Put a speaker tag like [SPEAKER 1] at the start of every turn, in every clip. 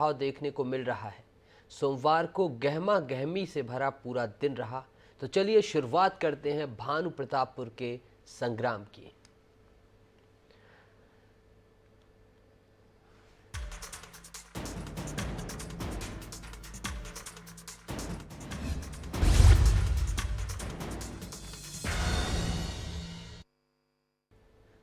[SPEAKER 1] भाव देखने को मिल रहा है। सोमवार को गहमा गहमी से भरा पूरा दिन रहा। तो चलिए शुरुआत करते हैं भानु प्रतापपुर के संग्राम की।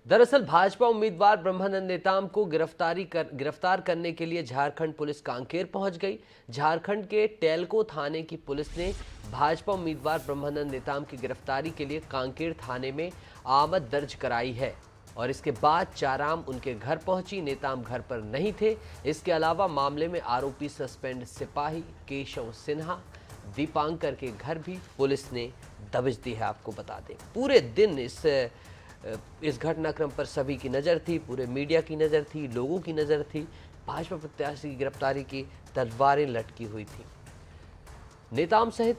[SPEAKER 1] दरअसल भाजपा उम्मीदवार ब्रह्मानंद नेताम को गिरफ्तार करने के लिए झारखंड पुलिस कांकेर पहुंच गई। झारखंड के टेलको थाने की पुलिस ने भाजपा उम्मीदवार ब्रह्मानंद नेताम की गिरफ्तारी के लिए कांकेर थाने में आमद दर्ज कराई है और इसके बाद चाराम उनके घर पहुंची। नेताम घर पर नहीं थे। इसके अलावा मामले में आरोपी सस्पेंड सिपाही केशव सिन्हा दीपांकर के घर भी पुलिस ने दबिश दी है। आपको बता दें पूरे दिन इस घटनाक्रम पर सभी की नज़र थी, पूरे मीडिया की नज़र थी, लोगों की नज़र थी। भाजपा प्रत्याशी की गिरफ्तारी की तलवारें लटकी हुई थी। नेताम सहित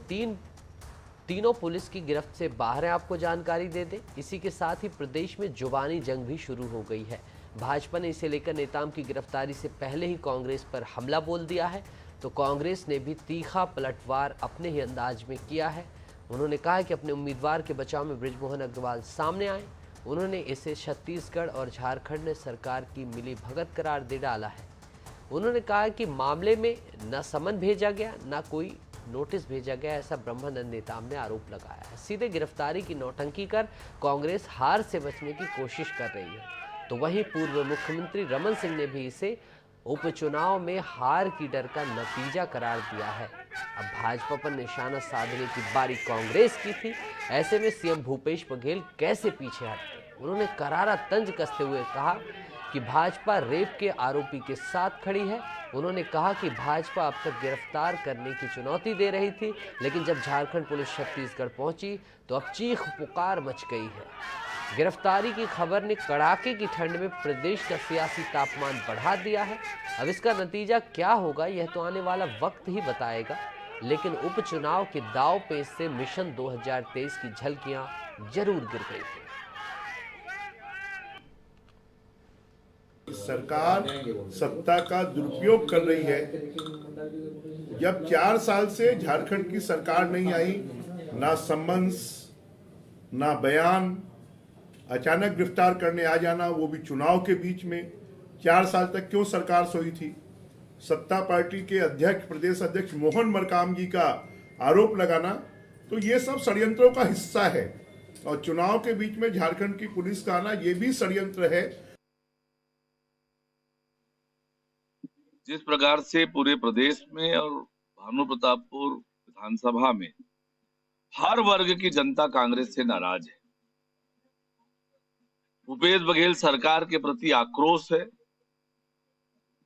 [SPEAKER 1] तीनों पुलिस की गिरफ्त से बाहर हैं, आपको जानकारी दे दें। इसी के साथ ही प्रदेश में जुबानी जंग भी शुरू हो गई है। भाजपा ने इसे लेकर नेताम की गिरफ्तारी से पहले ही कांग्रेस पर हमला बोल दिया है, तो कांग्रेस ने भी तीखा पलटवार अपने ही अंदाज में किया है। उन्होंने कहा है कि अपने उम्मीदवार के बचाव में बृजमोहन अग्रवाल सामने आए। उन्होंने इसे छत्तीसगढ़ और झारखंड सरकार की मिलीभगत करार दे डाला है। उन्होंने कहा कि मामले में न समन भेजा गया न कोई नोटिस भेजा गया, ऐसा ब्रह्मानंद नेताम ने आरोप लगाया है। सीधे गिरफ्तारी की नौटंकी कर कांग्रेस हार से बचने की कोशिश कर रही है। तो वहीं पूर्व मुख्यमंत्री रमन सिंह ने भी इसे उपचुनाव में हार की डर का नतीजा करार दिया है। अब भाजपा पर निशाना साधने की बारी कांग्रेस की थी। ऐसे में सीएम भूपेश बघेल कैसे पीछे हटते। उन्होंने करारा तंज कसते हुए कहा कि भाजपा रेप के आरोपी के साथ खड़ी है। उन्होंने कहा कि भाजपा अब तक गिरफ्तार करने की चुनौती दे रही थी, लेकिन जब झारखंड पुलिस छत्तीसगढ़ पहुंची तो अब चीख पुकार मच गई है। गिरफ्तारी की खबर ने कड़ाके की ठंड में प्रदेश का सियासी तापमान बढ़ा दिया है। अब इसका नतीजा क्या होगा यह तो आने वाला वक्त ही बताएगा, लेकिन उपचुनाव के दांव पेच से मिशन 2023 की झलकियां जरूर गिर गई थी।
[SPEAKER 2] सरकार सत्ता का दुरुपयोग कर रही है। जब 4 साल से झारखंड की सरकार नहीं आई, ना सम्मन्स ना बयान, अचानक गिरफ्तार करने आ जाना, वो भी चुनाव के बीच में। 4 साल तक क्यों सरकार सोई थी? सत्ता पार्टी के अध्यक्ष, प्रदेश अध्यक्ष मोहन मरकाम जी का आरोप लगाना, तो ये सब षड्यंत्रों का हिस्सा है। और चुनाव के बीच में झारखंड की पुलिस का आना, ये भी षड्यंत्र है।
[SPEAKER 3] जिस प्रकार से पूरे प्रदेश में और भानु प्रतापपुर विधानसभा में हर वर्ग की जनता कांग्रेस से नाराज है। भूपेश बघेल सरकार के प्रति आक्रोश है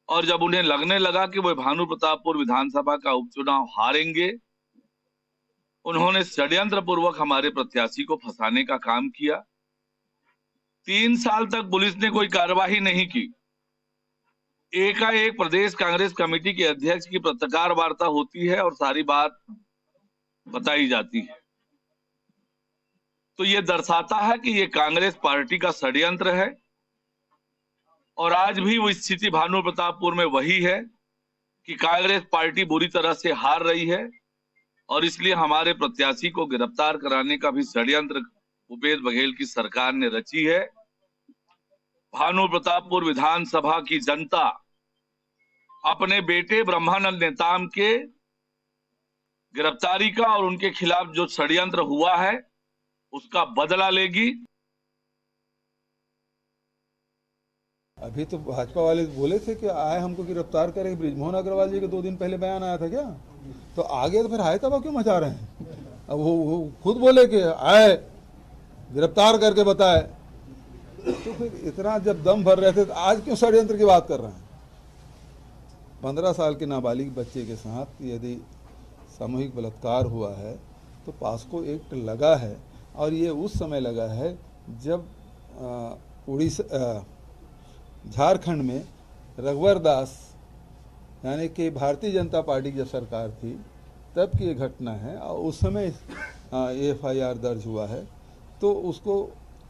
[SPEAKER 3] और जब उन्हें लगने लगा कि वे भानु प्रतापपुर विधानसभा का उपचुनाव हारेंगे, उन्होंने षड्यंत्र पूर्वक हमारे प्रत्याशी को फंसाने का काम किया। 3 साल तक पुलिस ने कोई कार्यवाही नहीं की। एकाएक प्रदेश कांग्रेस कमेटी के अध्यक्ष की पत्रकार वार्ता होती है और सारी बात बताई जाती है। तो ये दर्शाता है कि ये कांग्रेस पार्टी का षड्यंत्र है और आज भी वो स्थिति भानु प्रतापपुर में वही है कि कांग्रेस पार्टी बुरी तरह से हार रही है और इसलिए हमारे प्रत्याशी को गिरफ्तार कराने का भी षड्यंत्र भूपेश बघेल की सरकार ने रची है। भानु प्रतापपुर विधानसभा की जनता अपने बेटे ब्रह्मानंद नेताम के गिरफ्तारी का और उनके खिलाफ जो षड्यंत्र हुआ है उसका बदला लेगी।
[SPEAKER 4] अभी तो भाजपा वाले बोले थे कि आए हमको गिरफ्तार करेंगे। बृजमोहन अग्रवाल जी के 2 दिन पहले बयान आया था क्या? तो आगे तो फिर हाय तबाह क्यों मचा रहे हैं? अब वो खुद बोले कि आए गिरफ्तार करके बताए, तो फिर इतना जब दम भर रहे थे तो आज क्यों षड्यंत्र की बात कर रहे हैं? 15 साल के नाबालिग बच्चे के साथ यदि सामूहिक बलात्कार हुआ है तो पास्को एक्ट लगा है और ये उस समय लगा है जब झारखंड में रघुवर दास यानी कि भारतीय जनता पार्टी की जब सरकार थी तब की ये घटना है और उस समय FIR दर्ज हुआ है। तो उसको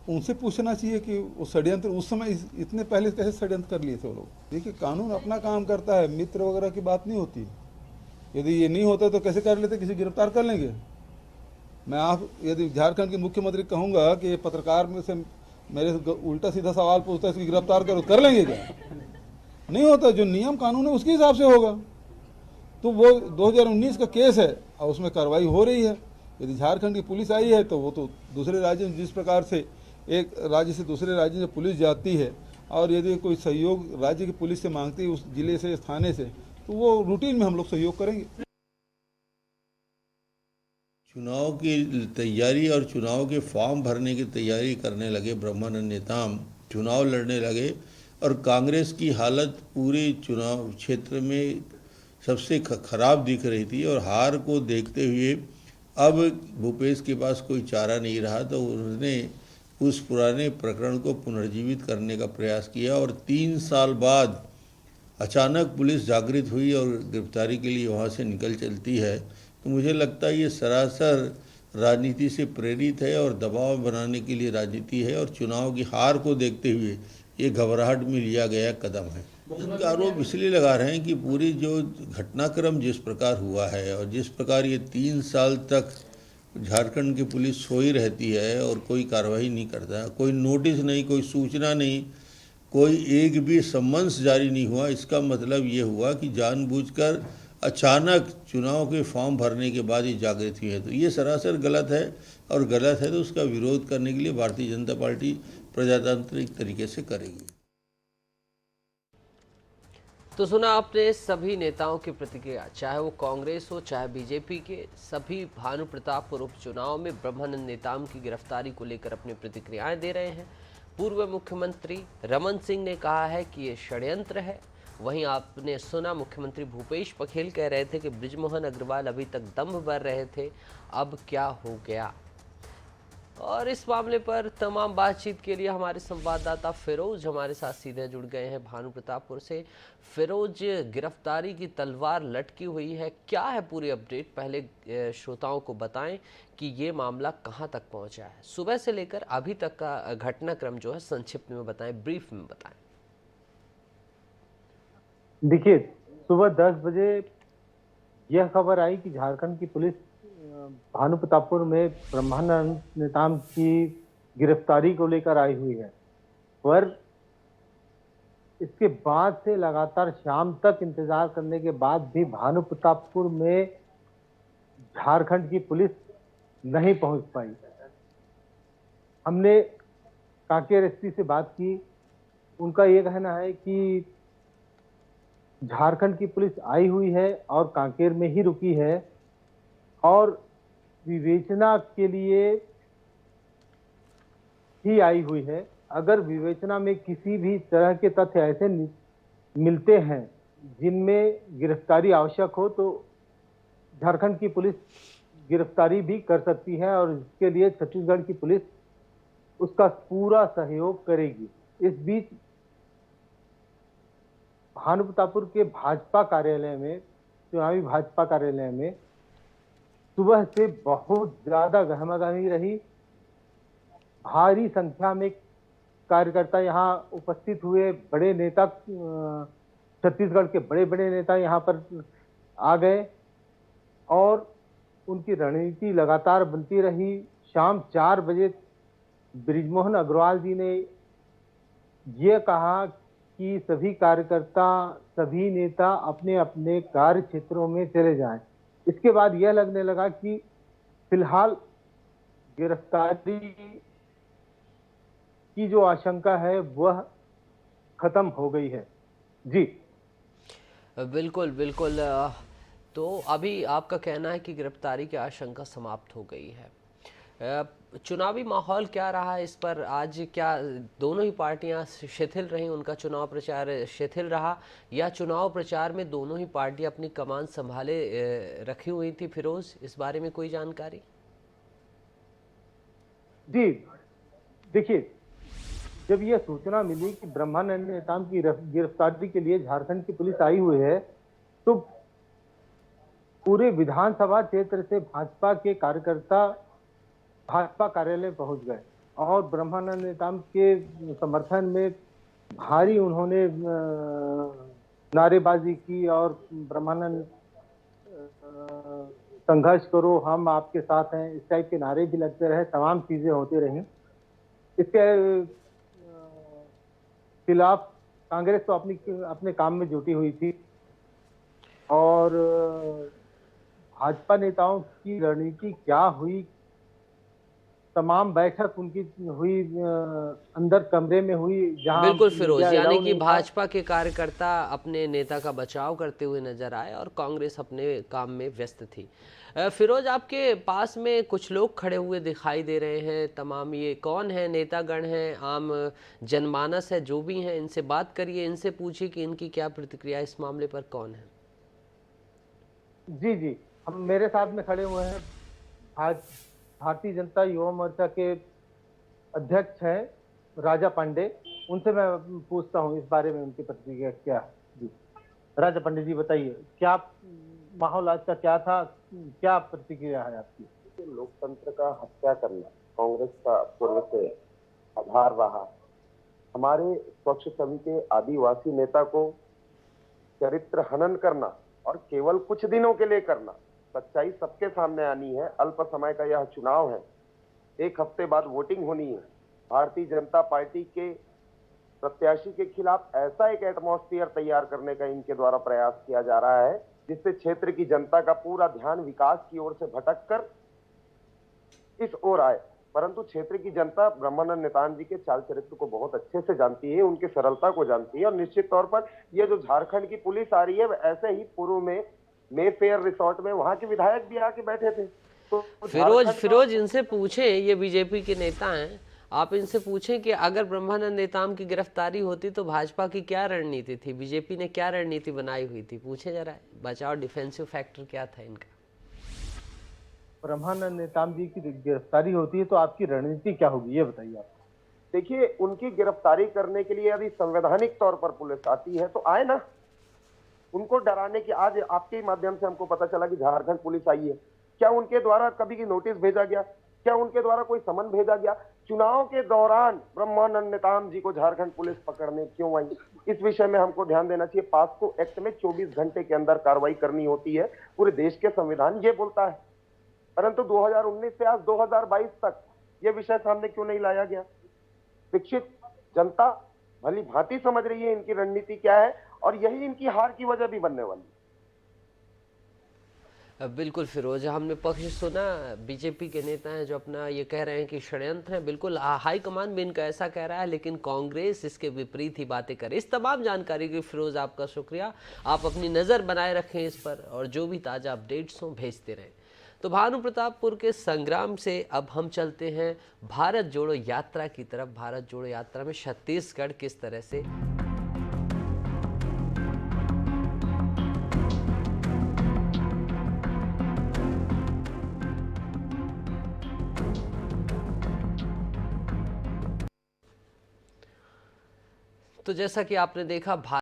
[SPEAKER 4] उनसे पूछना चाहिए कि वो षड्यंत्र उस समय इतने पहले कैसे षड्यंत्र कर लिए थे वो लोग। देखिए कानून अपना काम करता है, मित्र वगैरह की बात नहीं होती। यदि ये नहीं होता तो कैसे कर लेते, किसी गिरफ्तार कर लेंगे। मैं आप यदि झारखंड के मुख्यमंत्री कहूँगा कि ये पत्रकार में से मेरे से उल्टा सीधा सवाल पूछता है, इसकी गिरफ्तार करो, कर लेंगे क्या? नहीं होता। जो नियम कानून है उसके हिसाब से होगा। तो वो 2019 का केस है और उसमें कार्रवाई हो रही है। यदि झारखंड की पुलिस आई है तो वो तो दूसरे राज्य में जिस प्रकार से एक राज्य से दूसरे राज्य में पुलिस जाती है और यदि कोई सहयोग राज्य की पुलिस से मांगती है उस जिले से, थाने से, तो वो रूटीन में हम लोग सहयोग करेंगे।
[SPEAKER 5] चुनाव की तैयारी और चुनाव के फॉर्म भरने की तैयारी करने लगे ब्रह्मानंद नेताम, चुनाव लड़ने लगे और कांग्रेस की हालत पूरे चुनाव क्षेत्र में सबसे खराब दिख रही थी और हार को देखते हुए अब भूपेश के पास कोई चारा नहीं रहा, तो उन्होंने उस पुराने प्रकरण को पुनर्जीवित करने का प्रयास किया और 3 साल बाद अचानक पुलिस जागृत हुई और गिरफ्तारी के लिए वहाँ से निकल चलती है। तो मुझे लगता है ये सरासर राजनीति से प्रेरित है और दबाव बनाने के लिए राजनीति है और चुनाव की हार को देखते हुए ये घबराहट में लिया गया कदम है। इनका आरोप इसलिए लगा रहे हैं कि पूरी जो घटनाक्रम जिस प्रकार हुआ है और जिस प्रकार ये 3 साल तक झारखंड की पुलिस सोई रहती है और कोई कार्रवाई नहीं करता, कोई नोटिस नहीं, कोई सूचना नहीं, कोई एक भी सम्मन्स जारी नहीं हुआ, इसका मतलब ये हुआ कि जानबूझकर अचानक चुनाव के फॉर्म भरने के बाद ये जागृत हुई है। तो ये सरासर गलत है और गलत है तो उसका विरोध करने के लिए भारतीय जनता पार्टी प्रजातांत्रिक तरीके से करेगी।
[SPEAKER 1] तो सुना आपने सभी नेताओं की प्रतिक्रिया, चाहे वो कांग्रेस हो चाहे बीजेपी के, सभी भानु प्रतापपुर उपचुनाव में ब्रह्मानंद नेताम की गिरफ्तारी को लेकर अपनी प्रतिक्रियाएं दे रहे हैं। पूर्व मुख्यमंत्री रमन सिंह ने कहा है कि ये षड्यंत्र है। वहीं आपने सुना मुख्यमंत्री भूपेश बघेल कह रहे थे कि बृजमोहन अग्रवाल अभी तक दम भर रहे थे, अब क्या हो गया। और इस मामले पर तमाम बातचीत के लिए हमारे संवाददाता फिरोज हमारे साथ सीधे जुड़ गए हैं भानु प्रतापपुर से। फिरोज, गिरफ्तारी की तलवार लटकी हुई है, क्या है पूरी अपडेट? पहले श्रोताओं को बताएं कि ये मामला कहां तक पहुंचा है, सुबह से लेकर अभी तक का घटनाक्रम जो है संक्षिप्त में बताएं, ब्रीफ में बताएं।
[SPEAKER 6] देखिए, सुबह 10 बजे यह खबर आई कि झारखंड की पुलिस भानु प्रतापपुर में ब्रह्मानंद नेताम की गिरफ्तारी को लेकर आई हुई है, पर इसके बाद से लगातार शाम तक इंतजार करने के बाद भी भानु प्रतापपुर में झारखंड की पुलिस नहीं पहुंच पाई। हमने कांकेर एसपी से बात की, उनका ये कहना है कि झारखंड की पुलिस आई हुई है और कांकेर में ही रुकी है और विवेचना के लिए ही आई हुई है। अगर विवेचना में किसी भी तरह के तथ्य ऐसे मिलते हैं जिनमें गिरफ्तारी आवश्यक हो तो झारखंड की पुलिस गिरफ्तारी भी कर सकती है और इसके लिए छत्तीसगढ़ की पुलिस उसका पूरा सहयोग करेगी। इस बीच भानु प्रतापपुर के भाजपा कार्यालय में, चुनावी भाजपा कार्यालय में सुबह से बहुत ज्यादा गहमागहमी रही। भारी संख्या में कार्यकर्ता यहाँ उपस्थित हुए, बड़े नेता, छत्तीसगढ़ के बड़े बड़े नेता यहाँ पर आ गए और उनकी रणनीति लगातार बनती रही। शाम 4 बजे बृजमोहन अग्रवाल जी ने ये कहा कि सभी कार्यकर्ता, सभी नेता अपने अपने कार्य क्षेत्रों में चले जाएं। इसके बाद यह लगने लगा कि फिलहाल गिरफ्तारी की जो आशंका है वह खत्म हो गई है। जी
[SPEAKER 1] बिल्कुल बिल्कुल। तो अभी आपका कहना है कि गिरफ्तारी की आशंका समाप्त हो गई है। चुनावी माहौल क्या रहा इस पर? आज क्या दोनों ही पार्टियां शिथिल रहीं, उनका चुनाव प्रचार शिथिल रहा, या चुनाव प्रचार में दोनों ही पार्टियां अपनी कमान संभाले रखी हुई थी? फिरोज, इस बारे में कोई जानकारी?
[SPEAKER 6] जी देखिए, जब यह सूचना मिली कि ब्रह्मानंद नेताम की गिरफ्तारी के लिए झारखंड की पुलिस आई हुई है तो पूरे विधानसभा क्षेत्र से भाजपा के कार्यकर्ता भाजपा कार्यालय पहुंच गए और ब्रह्मानंद नेताम के समर्थन में भारी उन्होंने नारेबाजी की और ब्रह्मानंद संघर्ष करो, हम आपके साथ हैं, इस टाइप के नारे भी लगते रहे, तमाम चीजें होती रही। इसके खिलाफ कांग्रेस तो अपने काम में जुटी हुई थी और भाजपा नेताओं की रणनीति क्या हुई, तमाम बैठक उनकी हुई अंदर कमरे में हुई जहां
[SPEAKER 1] बिल्कुल फिरोज,
[SPEAKER 6] मीडिया
[SPEAKER 1] यानी
[SPEAKER 6] अलाउ
[SPEAKER 1] कि
[SPEAKER 6] नहीं था।
[SPEAKER 1] भाजपा के कार्यकर्ता अपने नेता का बचाव करते हुए नजर आए और कांग्रेस अपने काम में व्यस्त थी। फिरोज, आपके पास में कुछ लोग खड़े हुए दिखाई दे रहे हैं, तमाम ये कौन है, नेतागण हैं, आम जनमानस है, जो भी हैं, इनसे बात करिए, इनसे पूछिए कि इनकी क्या प्रतिक्रिया इस मामले पर, कौन है?
[SPEAKER 6] जी जी, हम मेरे साथ में खड़े हुए हैं भारतीय जनता युवा मोर्चा के अध्यक्ष हैं राजा पांडे। उनसे मैं पूछता हूं इस बारे में उनकी प्रतिक्रिया क्या है। जी राजा पांडे जी, बताइए क्या माहौल आज का क्या था, क्या प्रतिक्रिया है आपकी?
[SPEAKER 7] लोकतंत्र का हत्या करना कांग्रेस का पूर्व से आधार रहा। हमारे स्वच्छ छवि के आदिवासी नेता को चरित्र हनन करना और केवल कुछ दिनों के लिए करना, सच्चाई सबके सामने आनी है। अल्प समय का यह चुनाव है, एक हफ्ते बाद वोटिंग होनी है। भारतीय जनता पार्टी के प्रत्याशी के खिलाफ ऐसा एक एटमॉस्फेयर तैयार करने का इनके द्वारा प्रयास किया जा रहा है जिससे क्षेत्र की जनता का पूरा ध्यान विकास की ओर से भटककर इस ओर आए। परंतु क्षेत्र की जनता ब्रह्मानंद नेताम जी के चाल चरित्र को बहुत अच्छे से जानती है, उनकी सरलता को जानती है और निश्चित तौर पर ये जो झारखंड की पुलिस आ रही है, ऐसे ही पूर्व में मेफेयर रिसोर्ट में वहां के विधायक भी आके बैठे थे। तो
[SPEAKER 1] फिरोज इनसे पूछें, ये बीजेपी के नेता हैं, आप इनसे पूछें कि अगर ब्रह्मानंद नेताम की गिरफ्तारी होती तो भाजपा की क्या रणनीति थी, बीजेपी ने क्या रणनीति बनाई हुई थी, पूछे जरा, बचाव डिफेंसिव फैक्टर क्या था इनका?
[SPEAKER 6] ब्रह्मानंद नेताम जी की गिरफ्तारी होती है तो आपकी रणनीति क्या होगी, ये बताइए आप।
[SPEAKER 7] देखिए, उनकी गिरफ्तारी करने के लिए यदि संवैधानिक तौर पर पुलिस आती है तो आए ना, उनको डराने की। आज आपके माध्यम से हमको पता चला कि झारखंड पुलिस आई है, क्या उनके द्वारा कभी की नोटिस भेजा गया, क्या उनके द्वारा कोई समन भेजा गया? चुनाव के दौरान ब्रह्मानंद नेताम जी को झारखंड पुलिस पकड़ने क्यों आई, इस विषय में हमको ध्यान देना चाहिए। पास्को एक्ट में 24 घंटे के अंदर कार्रवाई करनी होती है, पूरे देश के संविधान ये बोलता है। परंतु 2019 से आज 2022 तक ये विषय सामने क्यों नहीं लाया गया? शिक्षित जनता भली भांति समझ रही है इनकी रणनीति क्या है और यही इनकी हार की वजह भी बनने वाली है।
[SPEAKER 1] बिल्कुल फिरोज, हमने पक्ष सुना, बीजेपी के नेता हैं जो अपना ये कह रहे हैं कि षड्यंत्र है, बिल्कुल हाईकमान भी इनका ऐसा कह रहा है, लेकिन कांग्रेस इसके विपरीत ही बातें करे। इस तमाम जानकारी के फिरोज आपका शुक्रिया, आप अपनी नज़र बनाए रखें इस पर और जो भी ताज़ा अपडेट्स हों भेजते रहें। तो भानु प्रतापपुर के संग्राम से अब हम चलते हैं भारत जोड़ो यात्रा की तरफ। भारत जोड़ो यात्रा में छत्तीसगढ़ किस तरह से तो जैसा कि आपने देखा